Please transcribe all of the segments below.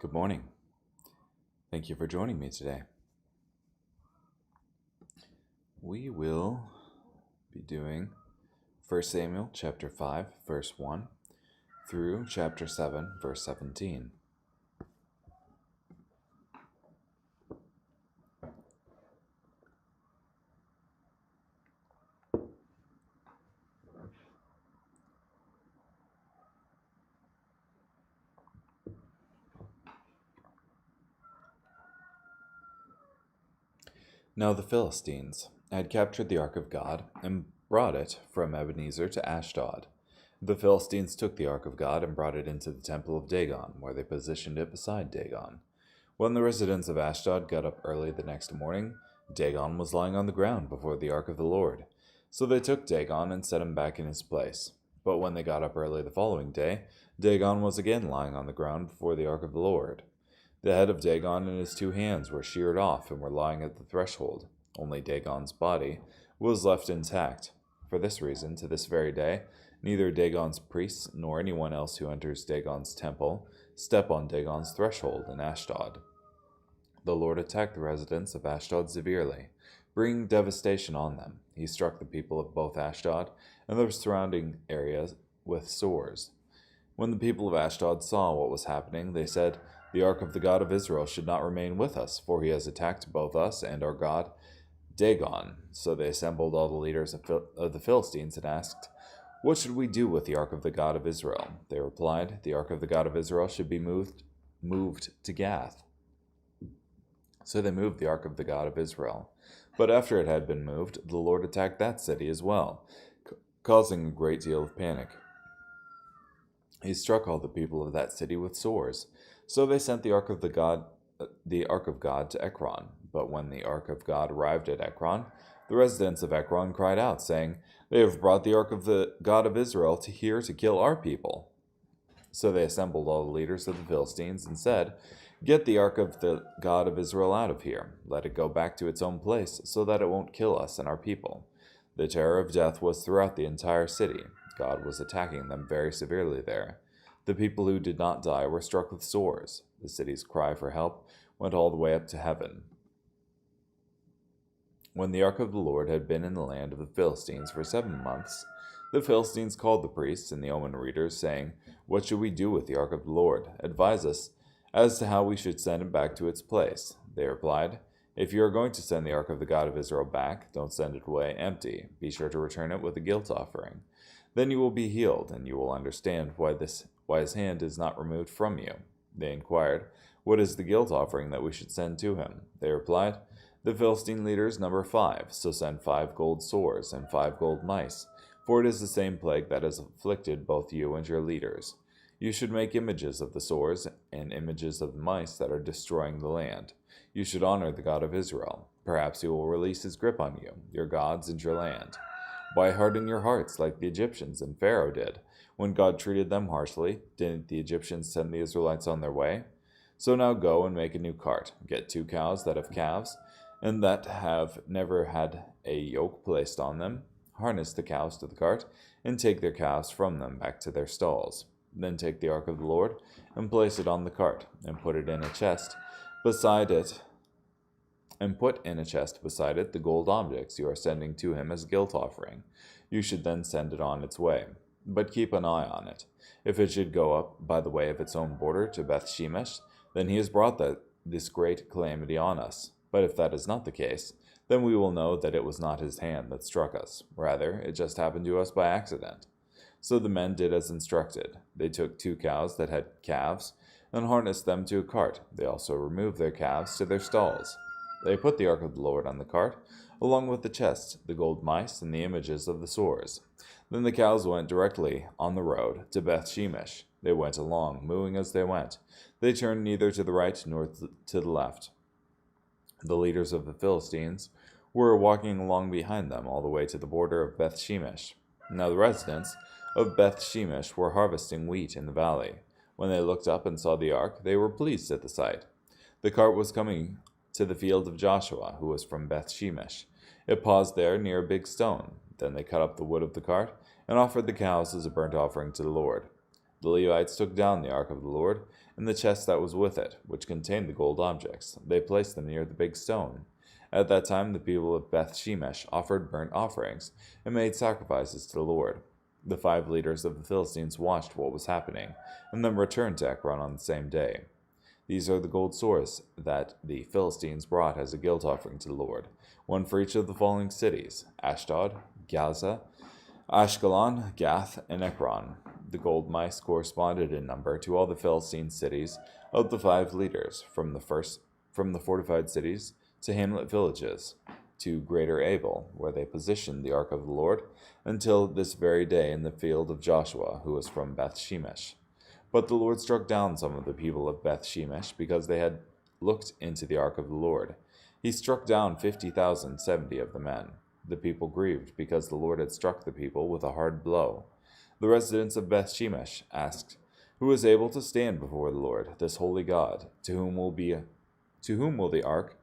Good morning. Thank you for joining me today. We will be doing 1 Samuel chapter 5, verse 1 through chapter 7, verse 17. Now the Philistines had captured the ark of God and brought it from Ebenezer to Ashdod. The Philistines took the ark of God and brought it into the temple of Dagon, where they positioned it beside Dagon. When the residents of Ashdod got up early the next morning, Dagon was lying on the ground before the ark of the Lord. So they took Dagon and set him back in his place. But when they got up early the following day, Dagon was again lying on the ground before the ark of the Lord. The head of Dagon and his 2 hands were sheared off and were lying at the threshold. Only Dagon's body was left intact. For this reason, to this very day, neither Dagon's priests nor anyone else who enters Dagon's temple step on Dagon's threshold in Ashdod. The Lord attacked the residents of Ashdod severely, bringing devastation on them. He struck the people of both Ashdod and the surrounding areas with sores. When the people of Ashdod saw what was happening, they said, "The ark of the God of Israel should not remain with us, for he has attacked both us and our God, Dagon." So they assembled all the leaders of the Philistines and asked, "What should we do with the ark of the God of Israel?" They replied, "The ark of the God of Israel should be moved to Gath." So they moved the ark of the God of Israel. But after it had been moved, the Lord attacked that city as well, causing a great deal of panic. He struck all the people of that city with sores. So they sent the ark of God to Ekron. But when the ark of God arrived at Ekron, the residents of Ekron cried out, saying, "They have brought the ark of the God of Israel here to kill our people." So they assembled all the leaders of the Philistines and said, "Get the ark of the God of Israel out of here. Let it go back to its own place, so that it won't kill us and our people." The terror of death was throughout the entire city. God was attacking them very severely there. The people who did not die were struck with sores. The city's cry for help went all the way up to heaven. When the ark of the Lord had been in the land of the Philistines for 7 months, the Philistines called the priests and the omen readers, saying, "What should we do with the ark of the Lord? Advise us as to how we should send it back to its place." They replied, "If you are going to send the ark of the God of Israel back, don't send it away empty. Be sure to return it with a guilt offering. Then you will be healed, and you will understand why his hand is not removed from you." They inquired, "What is the guilt offering that we should send to him?" They replied, "The Philistine leaders number 5, so send 5 gold sores and 5 gold mice, for it is the same plague that has afflicted both you and your leaders. You should make images of the sores and images of the mice that are destroying the land. You should honor the God of Israel. Perhaps he will release his grip on you, your gods, and your land. Why harden your hearts like the Egyptians and Pharaoh did? When God treated them harshly, didn't the Egyptians send the Israelites on their way? So now go and make a new cart. Get 2 cows that have calves, and that have never had a yoke placed on them. Harness the cows to the cart, and take their calves from them back to their stalls. Then take the ark of the Lord, and place it on the cart, and put in a chest beside it the gold objects you are sending to him as a guilt offering. You should then send it on its way. But keep an eye on it. If it should go up by the way of its own border to Beth Shemesh, then he has brought this great calamity on us. But if that is not the case, then we will know that it was not his hand that struck us. Rather, it just happened to us by accident." So the men did as instructed. They took 2 cows that had calves and harnessed them to a cart. They also removed their calves to their stalls. They put the ark of the Lord on the cart, along with the chest, the gold mice, and the images of the sores. Then the cows went directly on the road to Beth Shemesh. They went along, mooing as they went. They turned neither to the right nor to the left. The leaders of the Philistines were walking along behind them all the way to the border of Beth Shemesh. Now the residents of Beth Shemesh were harvesting wheat in the valley. When they looked up and saw the ark, they were pleased at the sight. The cart was coming to the field of Joshua, who was from Beth Shemesh. It paused there near a big stone. Then they cut up the wood of the cart and offered the cows as a burnt offering to the Lord. The Levites took down the ark of the Lord and the chest that was with it, which contained the gold objects. They placed them near the big stone. At that time, the people of Beth Shemesh offered burnt offerings and made sacrifices to the Lord. The 5 leaders of the Philistines watched what was happening, and then returned to Ekron on the same day. These are the gold swords that the Philistines brought as a guilt offering to the Lord, one for each of the following cities: Ashdod, Gaza, Ashkelon, Gath, and Ekron. The gold mice corresponded in number to all the Philistine cities of the 5 leaders, from the fortified cities to hamlet villages, to Greater Abel, where they positioned the ark of the Lord, until this very day in the field of Joshua, who was from Beth Shemesh. But the Lord struck down some of the people of Beth Shemesh because they had looked into the ark of the Lord. He struck down 50,070 of the men. The people grieved because the Lord had struck the people with a hard blow. The residents of Beth Shemesh asked, "Who is able to stand before the Lord, this holy God? To whom will the ark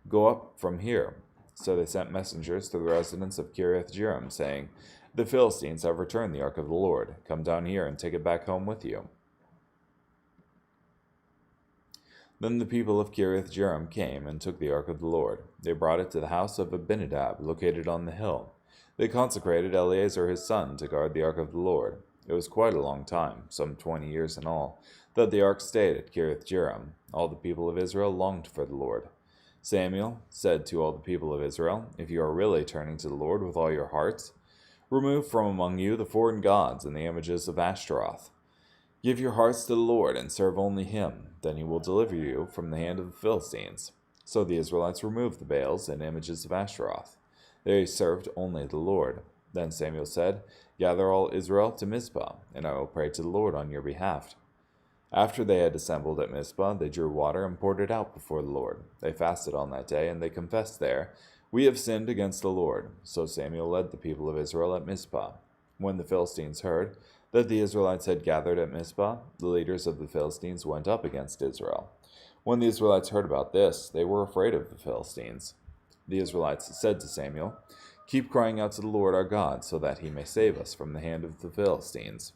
go up from here?" So they sent messengers to the residents of Kiriath-Jearim, saying, "The Philistines have returned the ark of the Lord. Come down here and take it back home with you." Then the people of Kiriath-Jearim came and took the ark of the Lord. They brought it to the house of Abinadab, located on the hill. They consecrated Eleazar his son to guard the ark of the Lord. It was quite a long time, some 20 years in all, that the ark stayed at Kiriath-Jearim. All the people of Israel longed for the Lord. Samuel said to all the people of Israel, "If you are really turning to the Lord with all your hearts, remove from among you the foreign gods and the images of Ashtaroth. Give your hearts to the Lord and serve only him. Then he will deliver you from the hand of the Philistines." So the Israelites removed the Baals and images of Ashtaroth. They served only the Lord. Then Samuel said, "Gather all Israel to Mizpah, and I will pray to the Lord on your behalf." After they had assembled at Mizpah, they drew water and poured it out before the Lord. They fasted on that day, and they confessed there, "We have sinned against the Lord." So Samuel led the people of Israel at Mizpah. When the Philistines heard that the Israelites had gathered at Mizpah, the leaders of the Philistines went up against Israel. When the Israelites heard about this, they were afraid of the Philistines. The Israelites said to Samuel, "Keep crying out to the Lord our God, so that he may save us from the hand of the Philistines."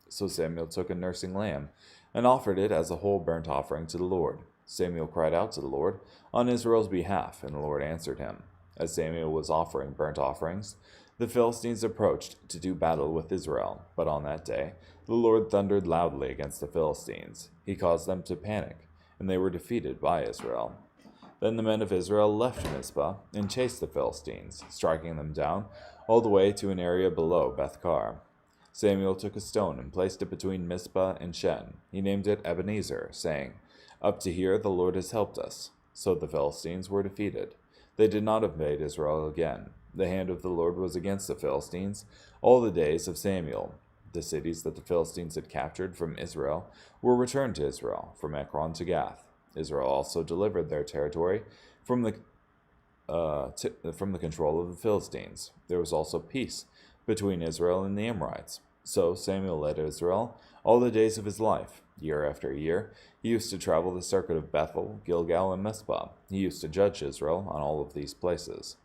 So Samuel took a nursing lamb and offered it as a whole burnt offering to the Lord. Samuel cried out to the Lord on Israel's behalf, and the Lord answered him. As Samuel was offering burnt offerings, the Philistines approached to do battle with Israel. But on that day, the Lord thundered loudly against the Philistines. He caused them to panic, and they were defeated by Israel. Then the men of Israel left Mizpah and chased the Philistines, striking them down all the way to an area below Beth-kar. Samuel took a stone and placed it between Mizpah and Shen. He named it Ebenezer, saying, "Up to here the Lord has helped us." So the Philistines were defeated. They did not invade Israel again. The hand of the Lord was against the Philistines all the days of Samuel. The cities that the Philistines had captured from Israel were returned to Israel, from Ekron to Gath. Israel also delivered their territory from the control of the Philistines. There was also peace between Israel and the Amorites. So Samuel led Israel all the days of his life. Year after year, he used to travel the circuit of Bethel, Gilgal, and Mizpah. He used to judge Israel on all of these places.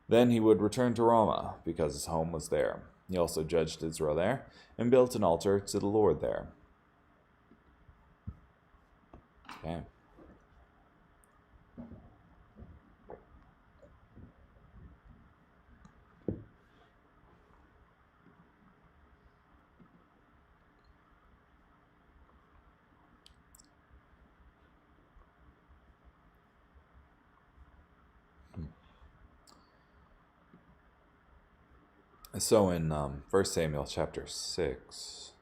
Then he would return to Ramah, because his home was there. He also judged Israel there, and built an altar to the Lord there. Okay. So in 1 Samuel chapter 6,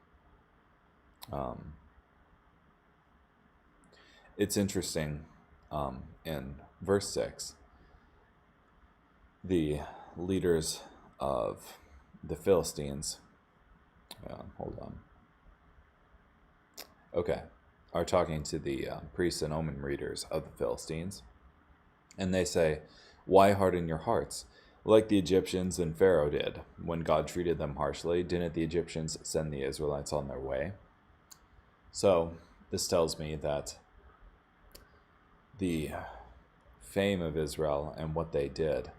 it's interesting. In verse 6, the leaders of the Philistines, hold on, okay, are talking to the priests and omen readers of the Philistines, and they say, "Why harden your hearts, like the Egyptians and Pharaoh did? When God treated them harshly, didn't the Egyptians send the Israelites on their way?" So this tells me that the fame of Israel and what they did,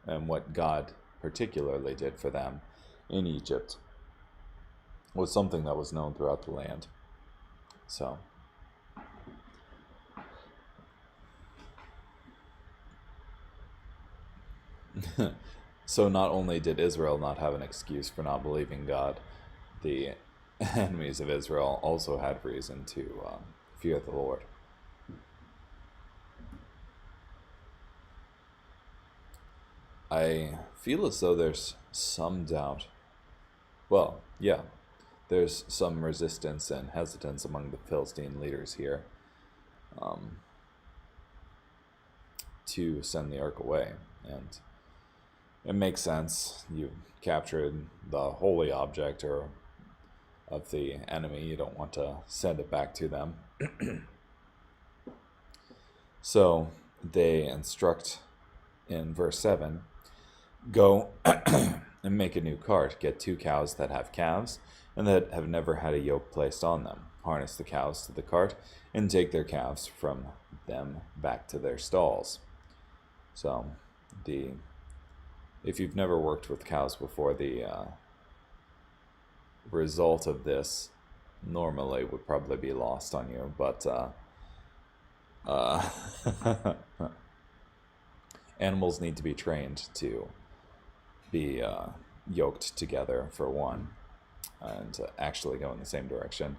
and what God particularly did for them in Egypt, was something that was known throughout the land. So, so not only did Israel not have an excuse for not believing God, the enemies of Israel also had reason to fear the Lord. I feel as though there's some doubt. Well, yeah, there's some resistance and hesitance among the Philistine leaders here to send the ark away. And it makes sense. You captured the holy object or of the enemy. You don't want to send it back to them. So they instruct in verse 7, go and make a new cart. Get 2 cows that have calves and that have never had a yoke placed on them. Harness the cows to the cart and take their calves from them back to their stalls. So if you've never worked with cows before, the result of this normally would probably be lost on you, but animals need to be trained to be yoked together, for one, and actually go in the same direction.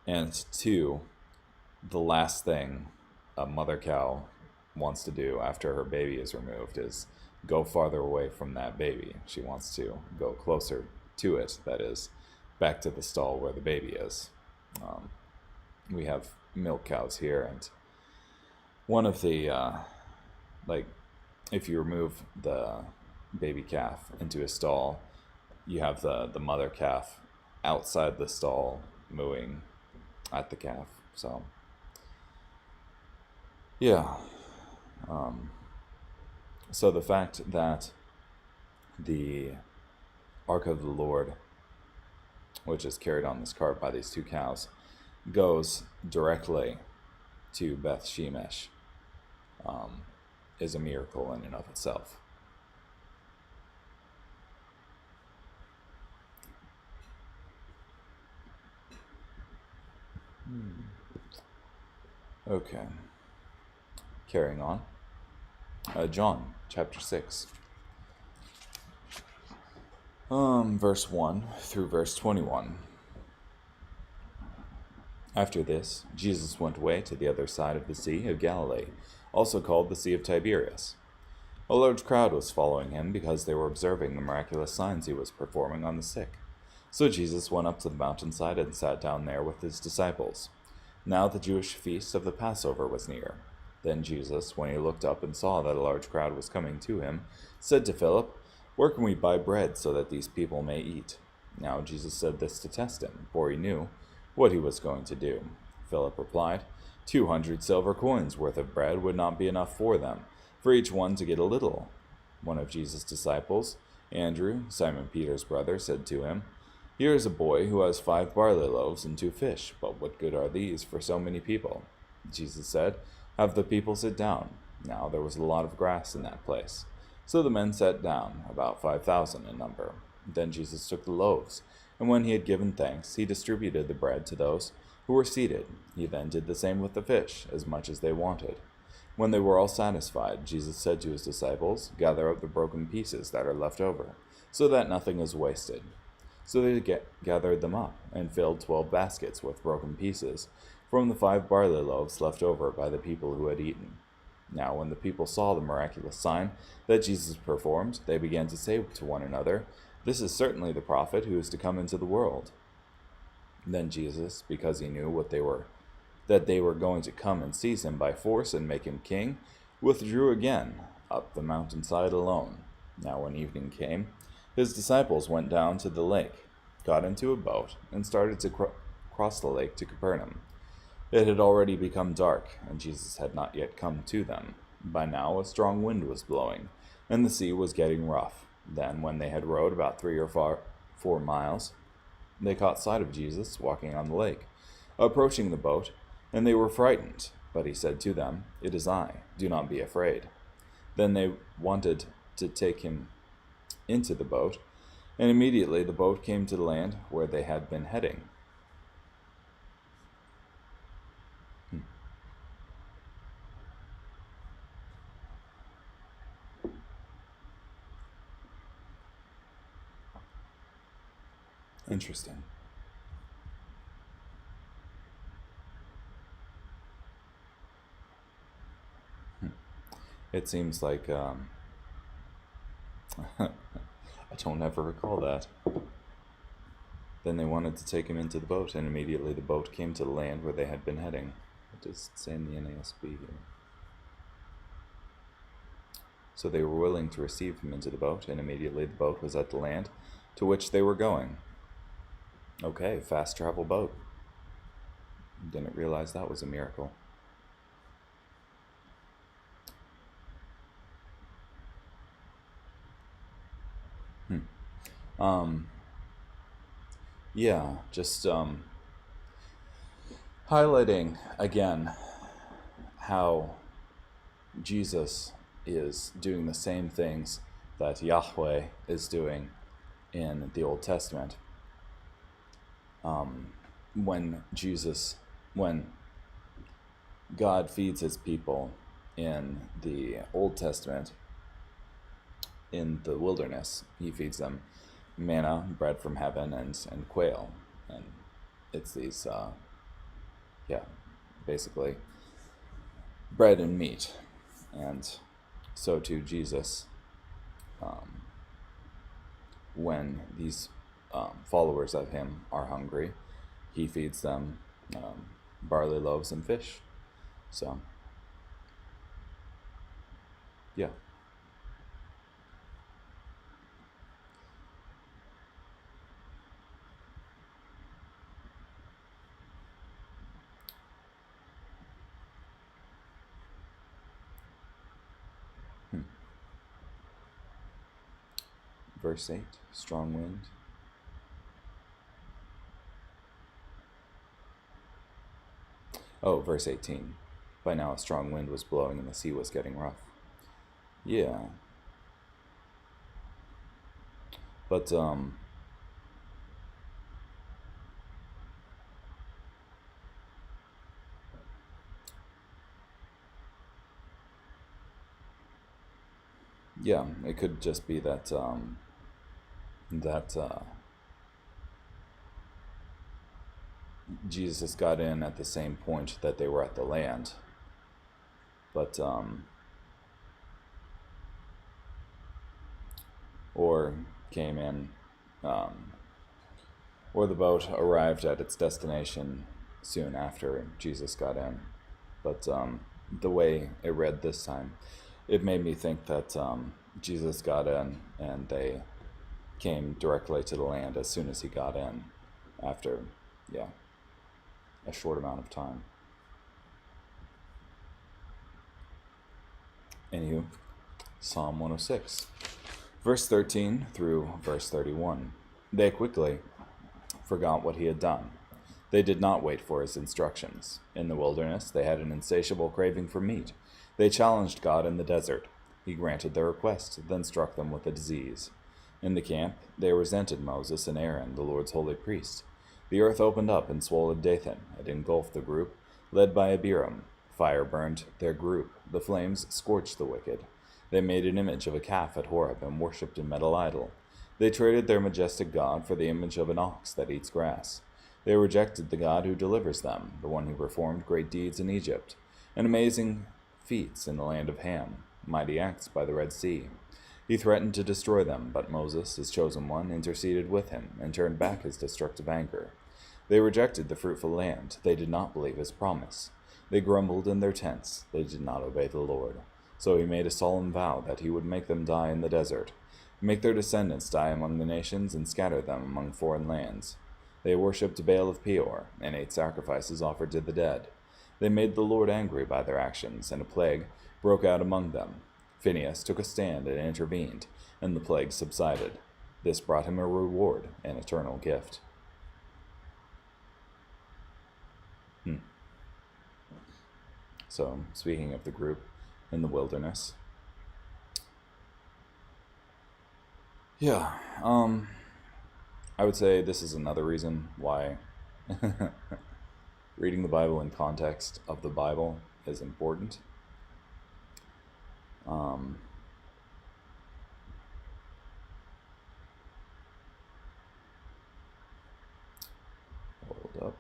And 2, the last thing a mother cow wants to do after her baby is removed is go farther away from that baby. She wants to go closer to it, that is, back to the stall where the baby is. We have milk cows here, and one of the, if you remove the baby calf into a stall, you have the mother calf outside the stall mooing at the calf. So, yeah. So the fact that the Ark of the Lord, which is carried on this cart by these 2 cows, goes directly to Beth Shemesh, is a miracle in and of itself. Okay. Carrying on. John, chapter 6. Verse 1 through verse 21. After this, Jesus went away to the other side of the Sea of Galilee, also called the Sea of Tiberias. A large crowd was following him because they were observing the miraculous signs he was performing on the sick. So Jesus went up to the mountainside and sat down there with his disciples. Now the Jewish feast of the Passover was near. Then Jesus, when he looked up and saw that a large crowd was coming to him, said to Philip, "Where can we buy bread so that these people may eat?" Now Jesus said this to test him, for he knew what he was going to do. Philip replied, 200 silver coins worth of bread would not be enough for them, for each one to get a little. One of Jesus' disciples, Andrew, Simon Peter's brother, said to him, "Here is a boy who has 5 barley loaves and 2 fish, but what good are these for so many people?" Jesus said, "Have the people sit down." Now there was a lot of grass in that place. So the men sat down, about 5,000 in number. Then Jesus took the loaves, and when he had given thanks, he distributed the bread to those who were seated. He then did the same with the fish, as much as they wanted. When they were all satisfied, Jesus said to his disciples, "Gather up the broken pieces that are left over, so that nothing is wasted." So they gathered them up, and filled 12 baskets with broken pieces, from the 5 barley loaves left over by the people who had eaten. Now when the people saw the miraculous sign that Jesus performed, they began to say to one another, "This is certainly the prophet who is to come into the world." Then Jesus, because he knew that they were going to come and seize him by force and make him king, withdrew again up the mountainside alone. Now when evening came, his disciples went down to the lake, got into a boat, and started to cross the lake to Capernaum. It had already become dark, and Jesus had not yet come to them. By now a strong wind was blowing, and the sea was getting rough. Then, when they had rowed about 3 or 4 miles, they caught sight of Jesus walking on the lake, approaching the boat, and they were frightened. But he said to them, "It is I, do not be afraid." Then they wanted to take him into the boat, And immediately the boat came to the land where they had been heading. Interesting. It seems like I don't ever recall that. Then they wanted to take him into the boat, and immediately the boat came to the land where they had been heading. What does it say in the NASB here? So they were willing to receive him into the boat, and immediately the boat was at the land to which they were going. Okay, fast travel boat. Didn't realize that was a miracle. Yeah, just highlighting again how Jesus is doing the same things that Yahweh is doing in the Old Testament. When God feeds his people in the Old Testament, in the wilderness, he feeds them manna, bread from heaven, and quail. And it's these, basically bread and meat. And so too Jesus, when these followers of him are hungry, he feeds them barley loaves and fish. So, yeah. Verse 8, strong wind. Oh, verse 18. By now a strong wind was blowing and the sea was getting rough. Yeah. But, yeah, it could just be that, Jesus got in at the same point that they were at the land. But, or came in, or the boat arrived at its destination soon after Jesus got in. But the way it read this time, it made me think that Jesus got in and they came directly to the land as soon as he got in, after, a short amount of time. Anywho, Psalm 106, verse 13 through verse 31. They quickly forgot what he had done. They did not wait for his instructions. In the wilderness, they had an insatiable craving for meat. They challenged God in the desert. He granted their request, then struck them with a disease. In the camp, they resented Moses and Aaron, the Lord's holy priest. The earth opened up and swallowed Dathan. It engulfed the group, led by Abiram. Fire burned their group. The flames scorched the wicked. They made an image of a calf at Horeb and worshipped a metal idol. They traded their majestic God for the image of an ox that eats grass. They rejected the God who delivers them, the one who performed great deeds in Egypt, and amazing feats in the land of Ham, mighty acts by the Red Sea. He threatened to destroy them, but Moses, his chosen one, interceded with him and turned back his destructive anger. They rejected the fruitful land. They did not believe his promise. They grumbled in their tents. They did not obey the Lord. So he made a solemn vow that he would make them die in the desert, make their descendants die among the nations, and scatter them among foreign lands. They worshipped Baal of Peor, and ate sacrifices offered to the dead. They made the Lord angry by their actions, and a plague broke out among them. Phinehas took a stand and intervened, and the plague subsided. This brought him a reward, an eternal gift. So, speaking of the group in the wilderness. Yeah, I would say this is another reason why reading the Bible in context of the Bible is important. Hold up.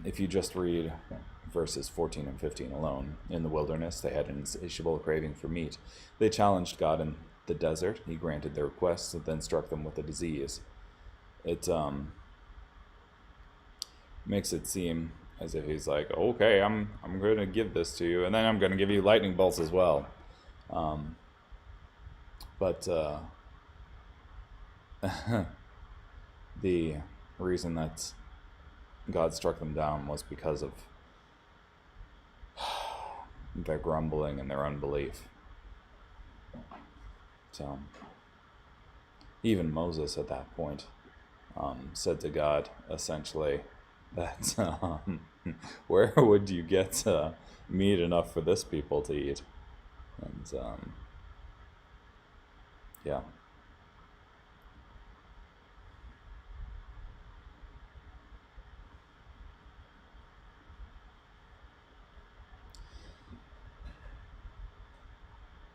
If you just read verses 14 and 15 alone, in the wilderness they had an insatiable craving for meat. They challenged God in the desert. He granted their requests and then struck them with a disease. It makes it seem as if he's like, okay, I'm going to give this to you, and then I'm going to give you lightning bolts as well. But the reason that God struck them down was because of their grumbling and their unbelief. So even Moses at that point said to God, essentially, that where would you get meat enough for this people to eat? And yeah.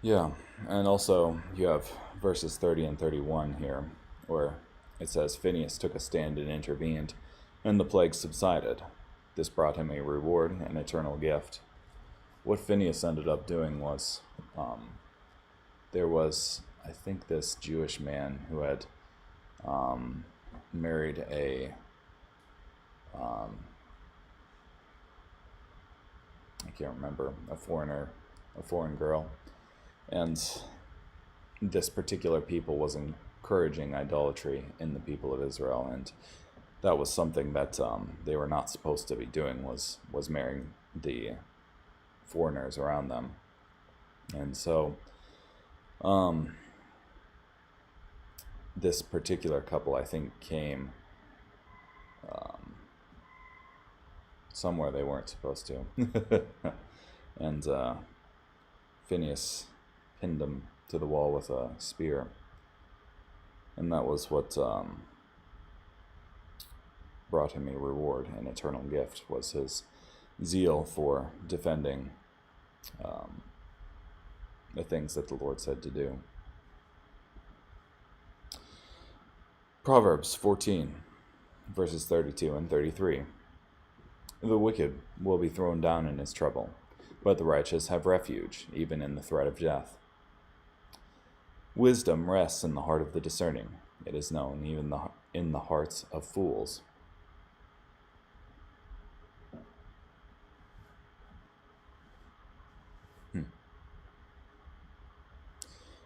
Yeah, and also you have verses 30 and 31 here, where it says, Phinehas took a stand and intervened, and the plague subsided. This brought him a reward, an eternal gift. What Phinehas ended up doing was, there was, I think, this Jewish man who had married I can't remember, a foreign girl. And this particular people was encouraging idolatry in the people of Israel, and that was something that they were not supposed to be doing, was marrying the foreigners around them. And so this particular couple, I think, came somewhere they weren't supposed to. And Phinehas pinned him to the wall with a spear. And that was what brought him a reward, an eternal gift, was his zeal for defending the things that the Lord said to do. Proverbs 14, verses 32 and 33. The wicked will be thrown down in his trouble, but the righteous have refuge, even in the threat of death. Wisdom rests in the heart of the discerning. It is known even in the hearts of fools.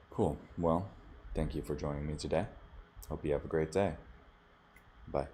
Cool. Well, thank you for joining me today. Hope you have a great day. Bye.